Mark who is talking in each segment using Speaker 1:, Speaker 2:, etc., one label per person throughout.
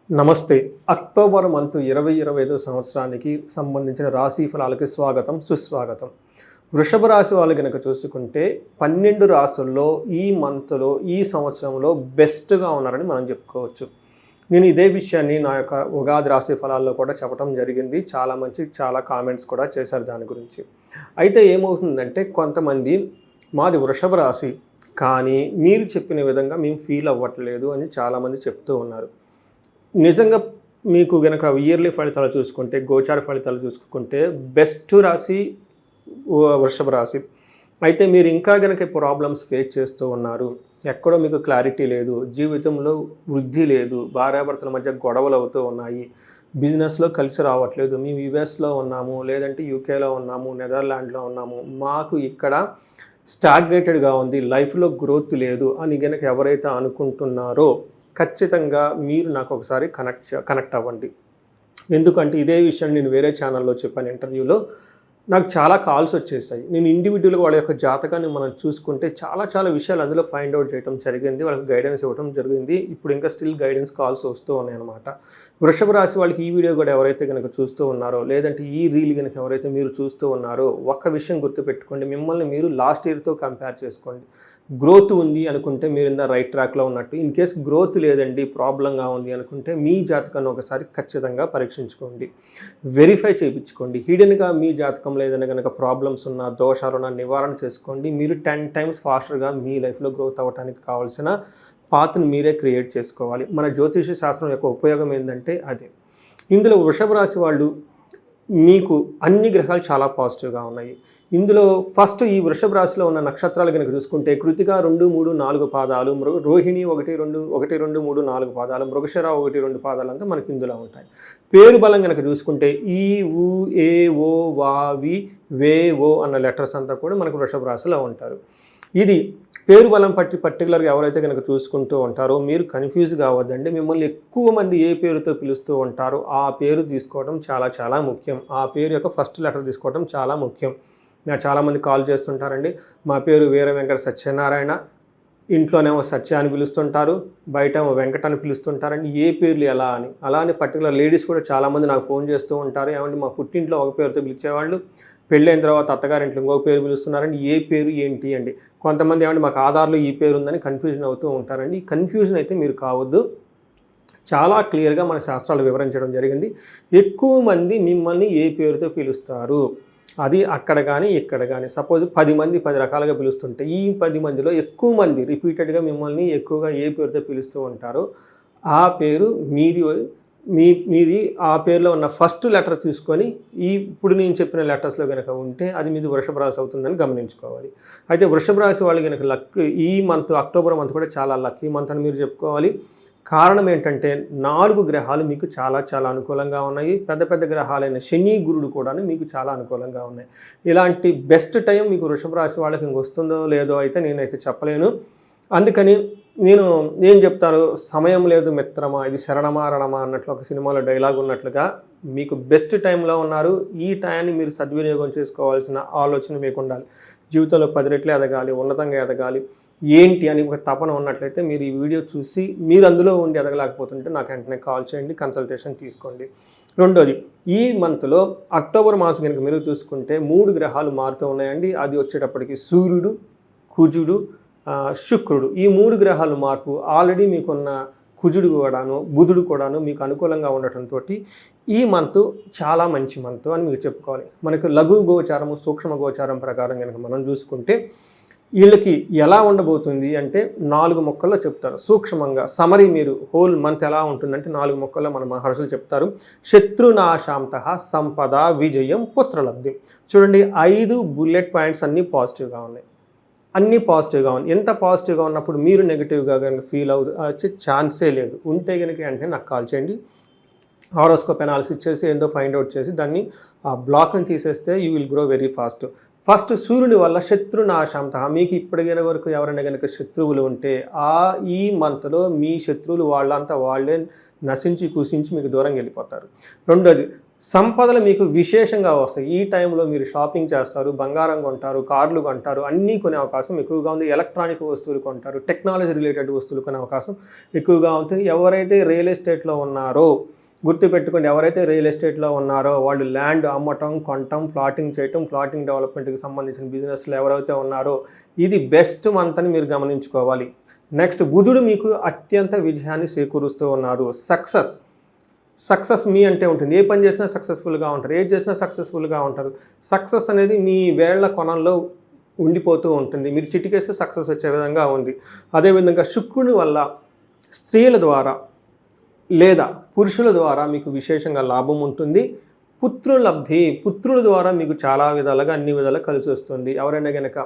Speaker 1: నమస్తే. October month 2025 సంవత్సరానికి సంబంధించిన రాశి ఫలాలకి స్వాగతం, సుస్వాగతం. వృషభ రాశి వాళ్ళు గనక చూసుకుంటే 12 రాసుల్లో ఈ మంత్లో, ఈ సంవత్సరంలో బెస్ట్‌గా ఉన్నారని మనం చెప్పుకోవచ్చు. నేను ఇదే విషయాన్ని నా యొక్క ఉగాది రాశి ఫలాల్లో కూడా చెప్పడం జరిగింది. చాలా కామెంట్స్ కూడా చేశారు దాని గురించి. అయితే ఏమవుతుందంటే కొంతమంది మాది వృషభ రాశి, కానీ మీరు చెప్పిన విధంగా మేము ఫీల్ అవ్వట్లేదు అని చాలామంది చెప్తూ ఉన్నారు. నిజంగా మీకు గనక ఇయర్లీ ఫలితాలు చూసుకుంటే, గోచార ఫలితాలు చూసుకుంటే బెస్ట్ రాశి వృషభ రాశి. అయితే మీరు ఇంకా గనక ప్రాబ్లమ్స్ ఫేస్ చేస్తూ ఉన్నారు, ఎక్కడో మీకు క్లారిటీ లేదు, జీవితంలో వృద్ధి లేదు, భార్యాభర్తల మధ్య గొడవలు అవుతూ ఉన్నాయి, బిజినెస్లో కలిసి రావట్లేదు, మేము యూఎస్లో ఉన్నాము, లేదంటే యూకేలో ఉన్నాము, నెదర్లాండ్లో ఉన్నాము, మాకు ఇక్కడ స్టాగ్నేటెడ్గా ఉంది, లైఫ్లో గ్రోత్ లేదు అని గనక ఎవరైతే అనుకుంటున్నారో ఖచ్చితంగా మీరు నాకు ఒకసారి కనెక్ట్ అవ్వండి. ఎందుకంటే ఇదే విషయం నేను వేరే ఛానల్లో చెప్పాను ఇంటర్వ్యూలో. నాకు చాలా కాల్స్ వచ్చేసాయి. నేను ఇండివిజువల్గా వాళ్ళ యొక్క జాతకాన్ని మనం చూసుకుంటే చాలా విషయాలు అందులో ఫైండ్ అవుట్ చేయడం జరిగింది, వాళ్ళకి గైడెన్స్ ఇవ్వడం జరిగింది. ఇప్పుడు ఇంకా స్టిల్ గైడెన్స్ కాల్స్ వస్తూ ఉన్నాయి అన్నమాట. వృషభ రాశి వాళ్ళకి ఈ వీడియో కూడా ఎవరైతే కనుక చూస్తూ ఉన్నారో, లేదంటే ఈ రీల్ కనుక ఎవరైతే మీరు చూస్తూ ఉన్నారో, ఒక్క విషయం గుర్తుపెట్టుకోండి, మిమ్మల్ని మీరు లాస్ట్ ఇయర్తో కంపేర్ చేసుకోండి. గ్రోత్ ఉంది అనుకుంటే మీరు ఇందా రైట్ ట్రాక్లో ఉన్నట్టు. ఇన్ కేస్ గ్రోత్ లేదండి, ప్రాబ్లంగా ఉంది అనుకుంటే మీ జాతకాన్ని ఒకసారి ఖచ్చితంగా పరీక్షించుకోండి, వెరిఫై చేయించుకోండి. హిడెన్గా మీ జాతకంలో ఏదైనా కనుక ప్రాబ్లమ్స్ ఉన్నా, దోషాలున్నా నివారణ చేసుకోండి. మీరు 10 times ఫాస్టర్గా మీ లైఫ్లో గ్రోత్ అవ్వడానికి కావాల్సిన పాత్ని మీరే క్రియేట్ చేసుకోవాలి. మన జ్యోతిష శాస్త్రం యొక్క ఉపయోగం ఏంటంటే అదే. ఇందులో వృషభ రాశి వాళ్ళు మీకు అన్ని గ్రహాలు చాలా పాజిటివ్గా ఉన్నాయి. ఇందులో ఫస్ట్ ఈ వృషభ రాశిలో ఉన్న నక్షత్రాలు కనుక చూసుకుంటే కృతిక 2, 3, 4 పాదాలు, రోహిణి 1, 2, 3, 4 పాదాలు, మృగశిర 1, 2 పాదాలు అంతా మనకి ఇందులో ఉంటాయి. పేరు బలం కనుక చూసుకుంటే ఈ, ఊ, ఏ, ఓ, వా, వి, వే, ఓ అన్న లెటర్స్ అంతా కూడా మనకు వృషభ రాశిలో ఉంటారు. ఇది పేరు బలం పర్టికులర్గా ఎవరైతే కనుక చూసుకుంటూ ఉంటారో మీరు కన్ఫ్యూజ్ కావద్దండి. మిమ్మల్ని ఎక్కువ మంది ఏ పేరుతో పిలుస్తూ ఉంటారో ఆ పేరు తీసుకోవడం చాలా ముఖ్యం. ఆ పేరు యొక్క ఫస్ట్ లెటర్ తీసుకోవడం చాలా ముఖ్యం. నాకు చాలామంది కాల్ చేస్తుంటారండి, మా పేరు వీర వెంకట సత్యనారాయణ, ఇంట్లోనేమో సత్య అని పిలుస్తుంటారు, బయటేమో వెంకట అని పిలుస్తుంటారండి, ఏ పేర్లు ఎలా అని. అలానే పర్టికులర్ లేడీస్ కూడా చాలామంది నాకు ఫోన్ చేస్తూ ఉంటారు, ఏమంటే మా పుట్టింట్లో ఒక పేరుతో పిలిచేవాళ్ళు, పెళ్ళైన తర్వాత అత్తగారింట్లో ఇంకొక పేరు పిలుస్తున్నారండి, ఏ పేరు ఏంటి అండి. కొంతమంది ఏమంటే మాకు ఆధార్లో ఈ పేరు ఉందని కన్ఫ్యూజన్ అవుతూ ఉంటారండి. ఈ కన్ఫ్యూజన్ అయితే మీరు కావద్దు. చాలా క్లియర్గా మన శాస్త్రాలు వివరించడం జరిగింది. ఎక్కువ మంది మిమ్మల్ని ఏ పేరుతో పిలుస్తారు, అది అక్కడ కానీ ఇక్కడ కానీ. సపోజ్ 10 మంది 10 రకాలుగా పిలుస్తుంటే ఈ 10 మందిలో ఎక్కువ మంది రిపీటెడ్గా మిమ్మల్ని ఎక్కువగా ఏ పేరుతో పిలుస్తూ ఉంటారో ఆ పేరు మీది ఆ పేరులో ఉన్న ఫస్ట్ లెటర్ తీసుకొని ఇప్పుడు నేను చెప్పిన లెటర్స్లో కనుక ఉంటే అది మీది వృషభ రాశి అవుతుందని గమనించుకోవాలి. అయితే వృషభ రాశి వాళ్ళు కనుక ఈ మంత్ అక్టోబర్ మంత్ కూడా చాలా లక్కీ మంత్ అని మీరు చెప్పుకోవాలి. కారణం ఏంటంటే 4 గ్రహాలు మీకు చాలా అనుకూలంగా ఉన్నాయి. పెద్ద గ్రహాలైన శని, గురుడు కూడా మీకు చాలా అనుకూలంగా ఉన్నాయి. ఇలాంటి బెస్ట్ టైం మీకు వృషభ రాశి వాళ్ళకి ఇంకొస్తుందో లేదో అయితే నేనైతే చెప్పలేను. అందుకని నేను ఏం చెప్తాను, సమయం లేదు మిత్రమా, ఇది శరణమా అన్నట్లు ఒక సినిమాలో డైలాగ్ ఉన్నట్లుగా మీకు బెస్ట్ టైంలో ఉన్నారు. ఈ టైంని మీరు సద్వినియోగం చేసుకోవాల్సిన ఆలోచన మీకు ఉండాలి. జీవితంలో 10 రెట్లు ఎదగాలి, ఉన్నతంగా ఎదగాలి ఏంటి అని ఒక తపన ఉన్నట్లయితే మీరు ఈ వీడియో చూసి మీరు అందులో ఉండి ఎదగలేకపోతుంటే నాకు వెంటనే కాల్ చేయండి, కన్సల్టేషన్ తీసుకోండి. రెండోది, ఈ మంత్లో అక్టోబర్ మాసం కనుక మీరు చూసుకుంటే 3 గ్రహాలు మారుతూ ఉన్నాయండి. అది వచ్చేటప్పటికి సూర్యుడు, కుజుడు, శుక్రుడు. ఈ 3 గ్రహాలు మార్పు ఆల్రెడీ మీకున్న కుజుడు కూడాను, బుధుడు కూడాను మీకు అనుకూలంగా ఉండటంతో ఈ మంత్ చాలా మంచి మంత్ అని మీకు చెప్పుకోవాలి. మనకు లఘు గోచారము, సూక్ష్మ గోచారం ప్రకారం కనుక మనం చూసుకుంటే వీళ్ళకి ఎలా ఉండబోతుంది అంటే 4 ముక్కల్లో చెప్తారు సూక్ష్మంగా. సమరీ మీరు హోల్ మంత్ ఎలా ఉంటుందంటే 4 ముక్కల్లో మన మహర్షులు చెప్తారు. శత్రునాశాంతః సంపద విజయం పుత్రలబ్ధి. చూడండి, 5 బుల్లెట్ పాయింట్స్ అన్నీ పాజిటివ్గా ఉన్నాయి. ఎంత పాజిటివ్గా ఉన్నప్పుడు మీరు నెగిటివ్గా కనుక ఫీల్ వచ్చే ఛాన్సే లేదు. ఉంటే కనుక అంటే నాకు కాల్ చేయండి. హారోస్కోప్ అనాలిసిస్ చేసి ఏందో ఫైండ్ అవుట్ చేసి దాన్ని ఆ బ్లాక్ని తీసేస్తే you will grow very fast. First సూర్యుని వల్ల శత్రునాశాంతః. మీకు ఇప్పటికైనా వరకు ఎవరైనా కనుక శత్రువులు ఉంటే ఈ మంత్లో మీ శత్రువులు వాళ్ళంతా వాళ్ళే నశించి కుసించి మీకు దూరంగా వెళ్ళిపోతారు. రెండోది, సంపదలు మీకు విశేషంగా వస్తాయి. ఈ టైంలో మీరు షాపింగ్ చేస్తారు, బంగారం కొంటారు, కార్లు కొంటారు, అన్నీ కొనే అవకాశం ఎక్కువగా ఉంది. ఎలక్ట్రానిక్ వస్తువులు కొంటారు, టెక్నాలజీ రిలేటెడ్ వస్తువులు కొనే అవకాశం ఎక్కువగా ఉంటుంది. ఎవరైతే రియల్ ఎస్టేట్లో ఉన్నారో గుర్తుపెట్టుకోండి, ఎవరైతే రియల్ ఎస్టేట్లో ఉన్నారో వాళ్ళు ల్యాండ్ అమ్మటం, కొనటం, ప్లాటింగ్ చేయటం, ప్లాటింగ్ డెవలప్మెంట్కి సంబంధించిన బిజినెస్లు ఎవరైతే ఉన్నారో ఇది బెస్ట్ మంత్ అని మీరు గమనించుకోవాలి. నెక్స్ట్, బుధుడు మీకు అత్యంత విజయాన్ని చేకూరుస్తూ ఉన్నారు. సక్సెస్ మీ అంటే ఉంటుంది. ఏ పని చేసినా సక్సెస్ఫుల్గా ఉంటారు, ఏది చేసినా సక్సెస్ఫుల్గా ఉంటారు. సక్సెస్ అనేది మీ వేళ్ల కొనంలో ఉండిపోతూ ఉంటుంది. మీరు చిటికేస్తే సక్సెస్ వచ్చే విధంగా ఉంది. అదేవిధంగా శుక్రుని వల్ల స్త్రీల ద్వారా లేదా పురుషుల ద్వారా మీకు విశేషంగా లాభం ఉంటుంది. పుత్రుల ద్వారా మీకు చాలా విధాలుగా అన్ని విధాలుగా కలిసి వస్తుంది. ఎవరైనా కనుక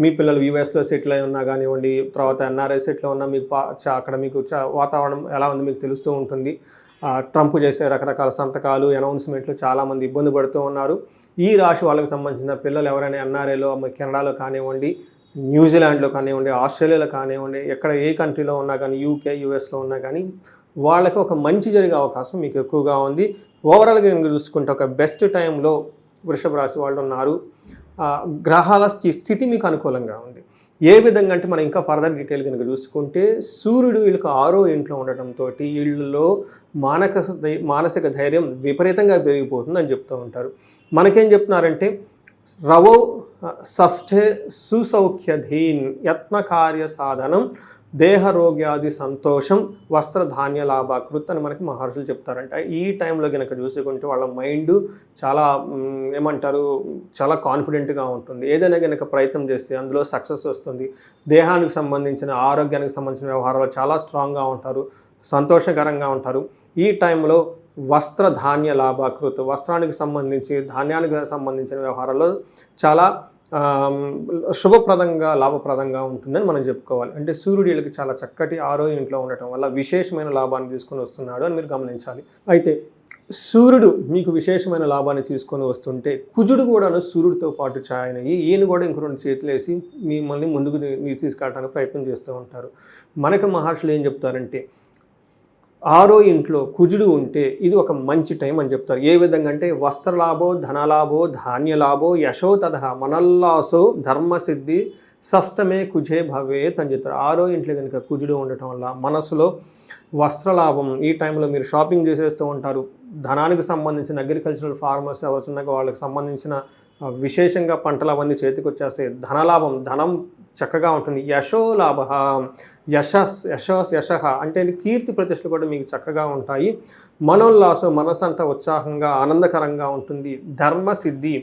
Speaker 1: మీ పిల్లలు యూఎస్లో సెటిల్ అయి ఉన్నా కానివ్వండి, తర్వాత ఎన్ఆర్ఐ సెటిల్ ఉన్నా మీకు అక్కడ మీకు వాతావరణం ఎలా ఉంది మీకు తెలుస్తూ ఉంటుంది. ట్రంప్ చేసే రకరకాల సంతకాలు, అనౌన్స్మెంట్లు చాలామంది ఇబ్బంది పడుతూ ఉన్నారు. ఈ రాశి వాళ్ళకి సంబంధించిన పిల్లలు ఎవరైనా ఎన్ఆర్ఐలో, కెనడాలో కానివ్వండి, న్యూజిలాండ్లో కానివ్వండి, ఆస్ట్రేలియాలో కానివ్వండి, ఎక్కడ ఏ కంట్రీలో ఉన్నా కానీ, యూకే, యూఎస్లో ఉన్నా కానీ వాళ్ళకి ఒక మంచి జరిగే అవకాశం మీకు ఎక్కువగా ఉంది. ఓవరాల్గా కనుక చూసుకుంటే ఒక బెస్ట్ టైంలో వృషభ రాశి వాళ్ళు ఉన్నారు. గ్రహాల స్థితి మీకు అనుకూలంగా ఉంది. ఏ విధంగా అంటే మనం ఇంకా ఫర్దర్ డీటెయిల్ కనుక చూసుకుంటే సూర్యుడు వీళ్ళకి 6వ ఇంట్లో ఉండటంతో వీళ్ళలో మానసిక ధైర్యం విపరీతంగా పెరిగిపోతుంది అని చెప్తూ ఉంటారు. మనకేం చెప్తున్నారంటే రవో షష్ఠే సుసౌఖ్యధీన్ యత్న కార్య సాధనం దేహరోగ్యాది సంతోషం వస్త్రధాన్య లాభాకృత్ అని మనకి మహర్షులు చెప్తారంట. ఈ టైంలో కనుక చూసుకుంటే వాళ్ళ మైండ్ చాలా చాలా కాన్ఫిడెంట్గా ఉంటుంది. ఏదైనా కనుక ప్రయత్నం చేస్తే అందులో సక్సెస్ వస్తుంది. దేహానికి సంబంధించిన, ఆరోగ్యానికి సంబంధించిన వ్యవహారాలు చాలా స్ట్రాంగ్గా ఉంటారు, సంతోషకరంగా ఉంటారు. ఈ టైంలో వస్త్రధాన్య లాభాకృత్, వస్త్రానికి సంబంధించి, ధాన్యానికి సంబంధించిన వ్యవహారాల్లో చాలా శుభప్రదంగా, లాభప్రదంగా ఉంటుందని మనం చెప్పుకోవాలి. అంటే సూర్యుడు వీళ్ళకి చాలా చక్కటి 6వ ఇంట్లో ఉండటం వల్ల విశేషమైన లాభాన్ని తీసుకొని వస్తున్నాడు అని మీరు గమనించాలి. అయితే సూర్యుడు మీకు విశేషమైన లాభాన్ని తీసుకొని వస్తుంటే కుజుడు కూడాను సూర్యుడితో పాటు జాయిన్ అయ్యి ఈయన కూడా ఇంక 2 చేతులు వేసి మిమ్మల్ని ముందుకు తీసుకెళ్ళడానికి ప్రయత్నం చేస్తూ ఉంటారు. మనకి మహర్షులు ఏం చెప్తారంటే 6వ ఇంట్లో కుజుడు ఉంటే ఇది ఒక మంచి టైం అని చెప్తారు. ఏ విధంగా అంటే వస్త్రలాభో, ధనలాభో, ధాన్యలాభో, యశో తథ మనల్లాసో, ధర్మసిద్ధి షష్టమే కుజే భవేత్ అని చెప్తారు. 6వ ఇంట్లో కనుక కుజుడు ఉండటం వల్ల మనసులో వస్త్రలాభం, ఈ టైంలో మీరు షాపింగ్ చేసేస్తూ ఉంటారు. ధనానికి సంబంధించిన అగ్రికల్చరల్ ఫార్మర్స్ ఎవరున్నాక వాళ్ళకి సంబంధించిన విశేషంగా పంటలు అవన్నీ చేతికి వచ్చేస్తాయి. ధనలాభం, ధనం చక్కగా ఉంటుంది. యశో లాభ, యశ అంటే కీర్తి ప్రతిష్టలు కూడా మీకు చక్కగా ఉంటాయి. మనోల్లాసం, మనసు అంతా ఉత్సాహంగా ఆనందకరంగా ఉంటుంది. ధర్మసిద్ధి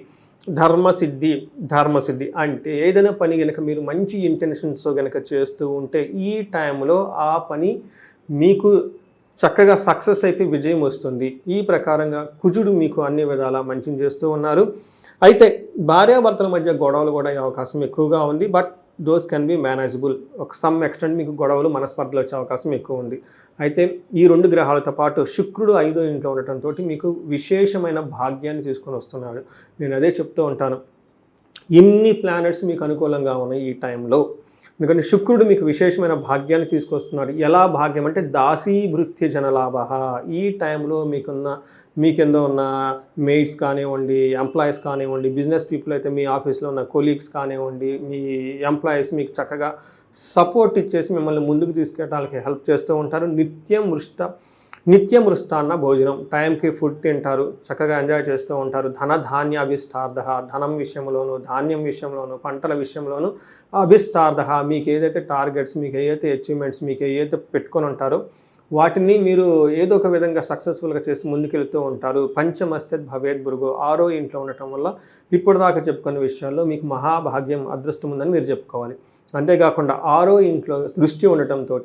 Speaker 1: అంటే ఏదైనా పని కనుక మీరు మంచి ఇంటెన్షన్స్తో కనుక చేస్తూ ఉంటే ఈ టైంలో ఆ పని మీకు చక్కగా సక్సెస్ అయిపోయి విజయం వస్తుంది. ఈ ప్రకారంగా కుజుడు మీకు అన్ని విధాల మంచిని చేస్తూ ఉన్నారు. అయితే భార్యాభర్తల మధ్య గొడవలు కూడా అయ్యే అవకాశం ఎక్కువగా ఉంది. But those can be manageable. ఒక సమ్ ఎక్స్టెంట్ మీకు గొడవలు, మనస్పర్ధలు వచ్చే అవకాశం ఎక్కువ ఉంది. అయితే ఈ 2 గ్రహాలతో పాటు శుక్రుడు 5వ ఇంట్లో ఉండటంతో మీకు విశేషమైన భాగ్యాన్ని తీసుకొని వస్తున్నాడు. నేను అదే చెప్తూ ఉంటాను, ఇన్ని ప్లానెట్స్ మీకు అనుకూలంగా ఉన్నాయి ఈ టైంలో. ఎందుకంటే శుక్రుడు మీకు విశేషమైన భాగ్యాన్ని తీసుకొస్తున్నాడు. ఎలా భాగ్యం అంటే దాసీభృత్య జనలాభ. ఈ టైంలో మీకెందో ఉన్న మెయిడ్స్ కానివ్వండి, ఎంప్లాయీస్ కానివ్వండి, బిజినెస్ పీపుల్ అయితే మీ ఆఫీస్లో ఉన్న కొలీగ్స్ కానివ్వండి, మీ ఎంప్లాయీస్ మీకు చక్కగా సపోర్ట్ ఇచ్చేసి మిమ్మల్ని ముందుకు తీసుకెళ్ళడానికి హెల్ప్ చేస్తూ ఉంటారు. నిత్యం మృష్టాన్న భోజనం, టైంకి ఫుడ్ తింటారు, చక్కగా ఎంజాయ్ చేస్తూ ఉంటారు. ధనధాన్యాభిష్టార్థ, ధనం విషయంలోనూ, ధాన్యం విషయంలోనూ, పంటల విషయంలోనూ అభిష్టార్థ, మీకు ఏదైతే టార్గెట్స్, మీకు ఏదైతే అచీవ్మెంట్స్, మీకు ఏదైతే పెట్టుకొని ఉంటారో వాటిని మీరు ఏదో ఒక విధంగా సక్సెస్ఫుల్గా చేసి ముందుకెళ్తూ ఉంటారు. పంచమస్తద్ భవేద్ భృగో, 6వ ఇంట్లో ఉండటం వల్ల ఇప్పటిదాకా చెప్పుకున్న విషయాల్లో మీకు మహాభాగ్యం, అదృష్టం ఉందని మీరు చెప్పుకోవాలి. అంతేకాకుండా 6వ ఇంట్లో దృష్టి ఉండటంతో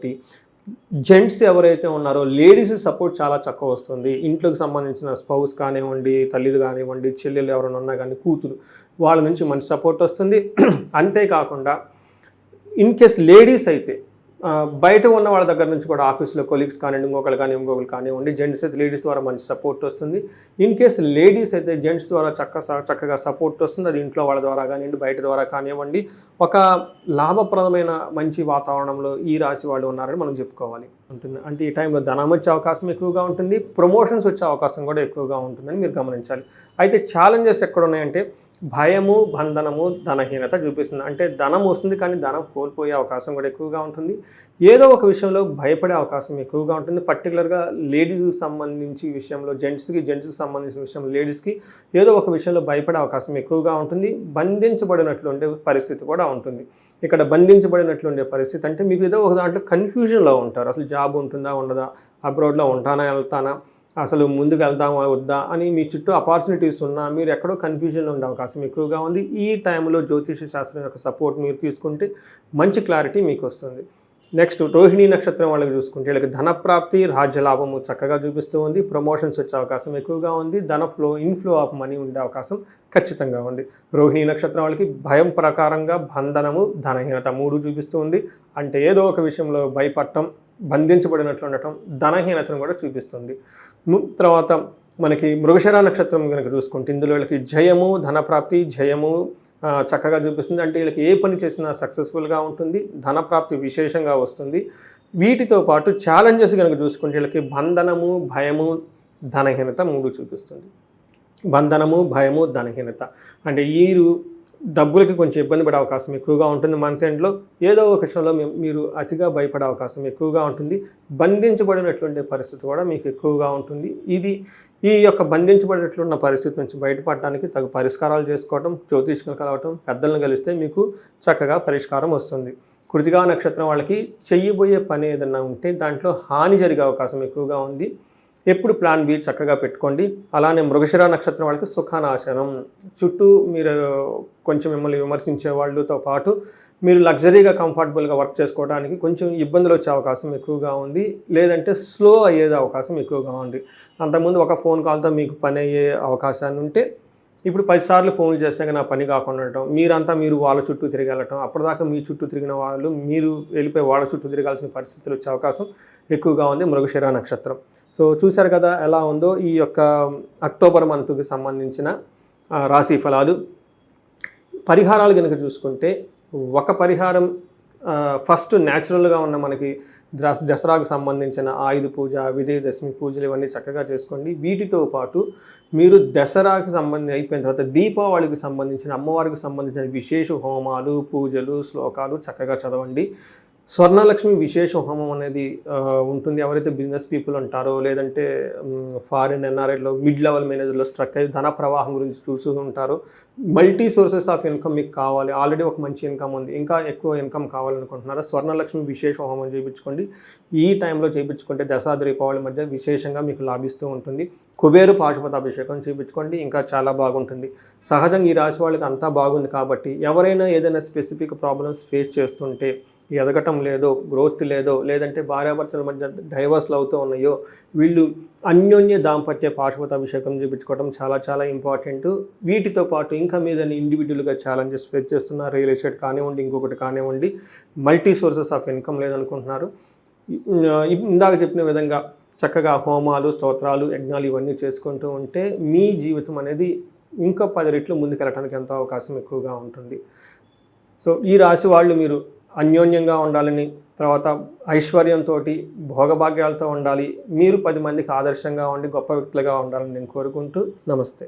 Speaker 1: జెంట్స్ ఎవరైతే ఉన్నారో లేడీస్ సపోర్ట్ చాలా చక్కగా వస్తుంది. ఇంట్లోకి సంబంధించిన స్పౌస్ కానివ్వండి, తల్లిలు కానివ్వండి, చెల్లెలు ఎవరైనా ఉన్నా కానీ, కూతురు, వాళ్ళ నుంచి మంచి సపోర్ట్ వస్తుంది. అంతేకాకుండా ఇన్ కేస్ లేడీస్ అయితే బయట ఉన్న వాళ్ళ దగ్గర నుంచి కూడా ఆఫీస్లో కొలీగ్స్ కానివ్వండి, ఇంకొకరు కానివ్వండి, జెంట్స్ అయితే లేడీస్ ద్వారా మంచి సపోర్ట్ వస్తుంది. ఇన్ కేస్ లేడీస్ అయితే జెంట్స్ ద్వారా చక్కగా సపోర్ట్ వస్తుంది. అది ఇంట్లో వాళ్ళ ద్వారా కానివ్వండి, బయట ద్వారా కానివ్వండి, ఒక లాభప్రదమైన మంచి వాతావరణంలో ఈ రాశి వాళ్ళు ఉన్నారని మనం చెప్పుకోవాలి. ఉంటుంది. అంటే ఈ టైంలో ధనం వచ్చే అవకాశం ఎక్కువగా ఉంటుంది, ప్రమోషన్స్ వచ్చే అవకాశం కూడా ఎక్కువగా ఉంటుందని మీరు గమనించాలి. అయితే ఛాలెంజెస్ ఎక్కడున్నాయంటే భయము, బంధనము, ధనహీనత చూపిస్తుంది. అంటే ధనం వస్తుంది కానీ ధనం కోల్పోయే అవకాశం కూడా ఎక్కువగా ఉంటుంది. ఏదో ఒక విషయంలో భయపడే అవకాశం ఎక్కువగా ఉంటుంది. పర్టికులర్గా లేడీస్కి సంబంధించి విషయంలో జెంట్స్కి సంబంధించిన విషయంలో లేడీస్కి ఏదో ఒక విషయంలో భయపడే అవకాశం ఎక్కువగా ఉంటుంది. బంధించబడినట్లు ఉండే పరిస్థితి కూడా ఉంటుంది. ఇక్కడ బంధించబడినట్లు ఉండే పరిస్థితి అంటే మీకు ఏదో ఒక దాంట్లో కన్ఫ్యూజన్లో ఉంటారు. అసలు జాబ్ ఉంటుందా ఉండదా, అబ్రాడ్లో ఉంటానా వెళ్తానా, అసలు ముందుకు వెళ్దామా వద్దా అని మీ చుట్టూ ఆపర్చునిటీస్ ఉన్నా మీరు ఎక్కడో కన్ఫ్యూజన్లో ఉండే అవకాశం ఎక్కువగా ఉంది. ఈ టైంలో జ్యోతిష శాస్త్రం యొక్క సపోర్ట్ మీరు తీసుకుంటే మంచి క్లారిటీ మీకు వస్తుంది. నెక్స్ట్ రోహిణీ నక్షత్రం వాళ్ళకి చూసుకుంటే వీళ్ళకి ధనప్రాప్తి, రాజ్యలాభము చక్కగా చూపిస్తూ ఉంది. ప్రమోషన్స్ వచ్చే అవకాశం ఎక్కువగా ఉంది. ఇన్ఫ్లో ఆఫ్ మనీ ఉండే అవకాశం ఖచ్చితంగా ఉంది. రోహిణీ నక్షత్రం వాళ్ళకి భయం ప్రకారంగా బంధనము, ధనహీనత 3 చూపిస్తూ ఉంది. అంటే ఏదో ఒక విషయంలో భయపడటం, బంధించబడినట్లు ఉండటం, ధనహీనతను కూడా చూపిస్తుంది. తర్వాత మనకి మృగశిర నక్షత్రం కనుక చూసుకుంటే ఇందులో వీళ్ళకి జయము, ధనప్రాప్తి, జయము చక్కగా చూపిస్తుంది. అంటే వీళ్ళకి ఏ పని చేసినా సక్సెస్ఫుల్గా ఉంటుంది, ధనప్రాప్తి విశేషంగా వస్తుంది. వీటితో పాటు ఛాలెంజెస్ కనుక చూసుకుంటే వీళ్ళకి బంధనము, భయము, ధనహీనత 3 చూపిస్తుంది. బంధనము, భయము, ధనహీనత అంటే వీరు డబ్బులకి కొంచెం ఇబ్బంది పడే అవకాశం ఎక్కువగా ఉంటుంది. మంత్ ఎండ్లో ఏదో ఒక విషయంలో మీరు అతిగా భయపడే అవకాశం ఎక్కువగా ఉంటుంది. బంధించబడినటువంటి పరిస్థితి కూడా మీకు ఎక్కువగా ఉంటుంది. ఈ యొక్క బంధించబడినట్లున్న పరిస్థితి నుంచి బయటపడడానికి తగు పరిష్కారాలు చేసుకోవటం, జ్యోతిష్కులు కలవటం, పెద్దలను కలిస్తే మీకు చక్కగా పరిష్కారం వస్తుంది. కృతికా నక్షత్రం వాళ్ళకి చెయ్యబోయే పని ఏదన్నా ఉంటే దాంట్లో హాని జరిగే అవకాశం ఎక్కువగా ఉంది. ఎప్పుడు ప్లాన్ బి చక్కగా పెట్టుకోండి. అలానే మృగశిర నక్షత్రం వాళ్ళకి సుఖనాశనం, చుట్టూ మీరు కొంచెం మిమ్మల్ని విమర్శించే వాళ్ళతో పాటు మీరు లగ్జరీగా కంఫర్టబుల్గా వర్క్ చేసుకోవడానికి కొంచెం ఇబ్బందులు వచ్చే అవకాశం ఎక్కువగా ఉంది. లేదంటే స్లో అయ్యేది అవకాశం ఎక్కువగా ఉంది. అంతకుముందు ఒక ఫోన్ కాల్తో మీకు పని అయ్యే అవకాశాన్ని ఉంటే ఇప్పుడు 10 సార్లు ఫోన్లు చేసాక నా పని కాకుండా ఉండటం, మీరు వాళ్ళ చుట్టూ తిరగలటం, అప్పటిదాకా మీ చుట్టూ తిరిగిన వాళ్ళు మీరు వెళ్ళిపోయి వాళ్ళ చుట్టూ తిరగాల్సిన పరిస్థితులు వచ్చే అవకాశం ఎక్కువగా ఉంది మృగశిర నక్షత్రం. సో చూశారు కదా ఎలా ఉందో ఈ యొక్క అక్టోబర్ మంత్కి సంబంధించిన రాశి ఫలాలు. పరిహారాలు కనుక చూసుకుంటే ఒక పరిహారం ఫస్ట్ న్యాచురల్గా ఉన్న మనకి దసరాకు సంబంధించిన ఆయుధ పూజ, విజయదశమి పూజలు ఇవన్నీ చక్కగా చేసుకోండి. వీటితో పాటు మీరు దసరాకి అయిపోయిన తర్వాత దీపావళికి సంబంధించిన అమ్మవారికి సంబంధించిన విశేష హోమాలు, పూజలు, శ్లోకాలు చక్కగా చదవండి. స్వర్ణలక్ష్మి విశేష హోమం అనేది ఉంటుంది. ఎవరైతే బిజినెస్ పీపుల్ ఉంటారో లేదంటే ఫారిన్ ఎన్ఆర్ఐలో మిడ్ లెవెల్ మేనేజర్లో స్ట్రక్ అయ్యి ధన ప్రవాహం గురించి చూస్తూ ఉంటారో, మల్టీ సోర్సెస్ ఆఫ్ ఇన్కమ్ మీకు కావాలి, ఆల్రెడీ ఒక మంచి ఇన్కమ్ ఉంది, ఇంకా ఎక్కువ ఇన్కమ్ కావాలనుకుంటున్నారా, స్వర్ణలక్ష్మి విశేష హోమం చేయించుకోండి. ఈ టైంలో చేయించుకుంటే దసరా దీపావళి మధ్య విశేషంగా మీకు లాభిస్తూ ఉంటుంది. కుబేరు పాశుపతాభిషేకం చేయించుకోండి, ఇంకా చాలా బాగుంటుంది. సహజంగా ఈ రాశి వాళ్ళకి అంతా బాగుంది కాబట్టి ఎవరైనా ఏదైనా స్పెసిఫిక్ ప్రాబ్లమ్స్ ఫేస్ చేస్తుంటే, ఎదగటం లేదో, గ్రోత్ లేదో, లేదంటే భార్యాభర్తల మధ్య డైవర్స్లు అవుతూ ఉన్నాయో, వీళ్ళు అన్యోన్య దాంపత్య పాశుపతాభిషేకం చేయించుకోవడం చాలా చాలా ఇంపార్టెంట్. వీటితో పాటు ఇంకా మీద ఇండివిజువల్గా ఛాలెంజెస్ ఫేస్ చేస్తున్న రియల్ ఎస్టేట్ కానివ్వండి, ఇంకొకటి కానివ్వండి, మల్టీ సోర్సెస్ ఆఫ్ ఇన్కమ్ లేదనుకుంటున్నారు, ఇందాక చెప్పిన విధంగా చక్కగా హోమాలు, స్తోత్రాలు, యజ్ఞాలు ఇవన్నీ చేసుకుంటూ ఉంటే మీ జీవితం అనేది ఇంకా 10 రెట్లు ముందుకెళ్ళడానికి ఎంతో అవకాశం ఎక్కువగా ఉంటుంది. సో ఈ రాశి వాళ్ళు మీరు అన్యోన్యంగా ఉండాలని, తర్వాత ఐశ్వర్యంతో, భోగభాగ్యాలతో ఉండాలి, మీరు 10 మందికి ఆదర్శంగా ఉండి గొప్ప వ్యక్తులుగా ఉండాలని నేను కోరుకుంటూ నమస్తే.